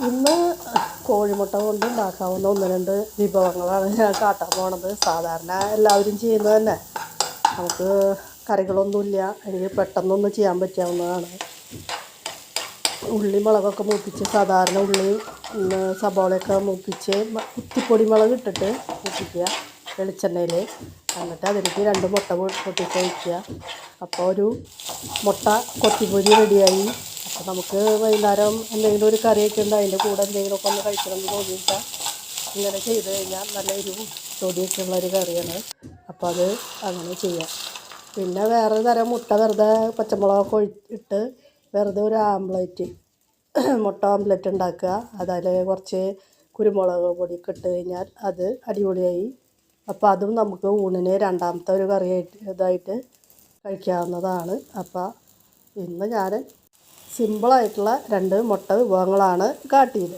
ഇന്ന് കോഴിമുട്ട കൊണ്ട് ഉണ്ടാക്കാവുന്ന ഒന്ന് രണ്ട് വിഭവങ്ങളാണ് ഞാൻ കാട്ടാൻ പോണത്. സാധാരണ എല്ലാവരും ചെയ്യുന്നത് തന്നെ. നമുക്ക് കറികളൊന്നുമില്ല, എനിക്ക് പെട്ടെന്നൊന്ന് ചെയ്യാൻ പറ്റാവുന്നതാണ്. ഉള്ളി മുളകൊക്കെ മൂപ്പിച്ച്, സാധാരണ ഉള്ളി സബോളയൊക്കെ മൂപ്പിച്ച് കുത്തിപ്പൊടി മുളക് ഇട്ടിട്ട് മൂപ്പിക്കുക വെളിച്ചെണ്ണയിൽ. എന്നിട്ട് അതിലേക്ക് 2 മുട്ട പൊട്ടിച്ച് വയ്ക്കുക. അപ്പോൾ ഒരു മുട്ട കൊത്തിപ്പൊരി റെഡിയായി. അപ്പോൾ നമുക്ക് വൈകുന്നേരം എന്തെങ്കിലും ഒരു കറിയൊക്കെ ഉണ്ട്, അതിൻ്റെ കൂടെ എന്തെങ്കിലുമൊക്കെ ഒന്ന് കഴിക്കണമെന്ന് തോന്നിയിട്ടാൽ ഇങ്ങനെ ചെയ്ത് കഴിഞ്ഞാൽ നല്ല എരിവും തൊടിയൊക്കെ ഉള്ളൊരു കറിയാണ്. അപ്പോൾ അത് അങ്ങനെ ചെയ്യാം. പിന്നെ വേറെ തരം മുട്ട വെറുതെ പച്ചമുളകൊക്കെ ഇട്ട് വെറുതെ ഒരു ആംപ്ലേറ്റ്, മുട്ട ആംപ്ലേറ്റ് ഉണ്ടാക്കുക. അതിൽ കുറച്ച് കുരുമുളക് പൊടിയൊക്കെ ഇട്ട് കഴിഞ്ഞാൽ അത് അടിപൊളിയായി. അപ്പോൾ അതും നമുക്ക് ഊണിന് രണ്ടാമത്തെ ഒരു കറിയായിട്ട് ഇതായിട്ട് കഴിക്കാവുന്നതാണ്. അപ്പോൾ ഇന്ന് ഞാൻ സിമ്പിളായിട്ടുള്ള 2 മുട്ട വിഭവങ്ങളാണ് കാട്ടിയത്.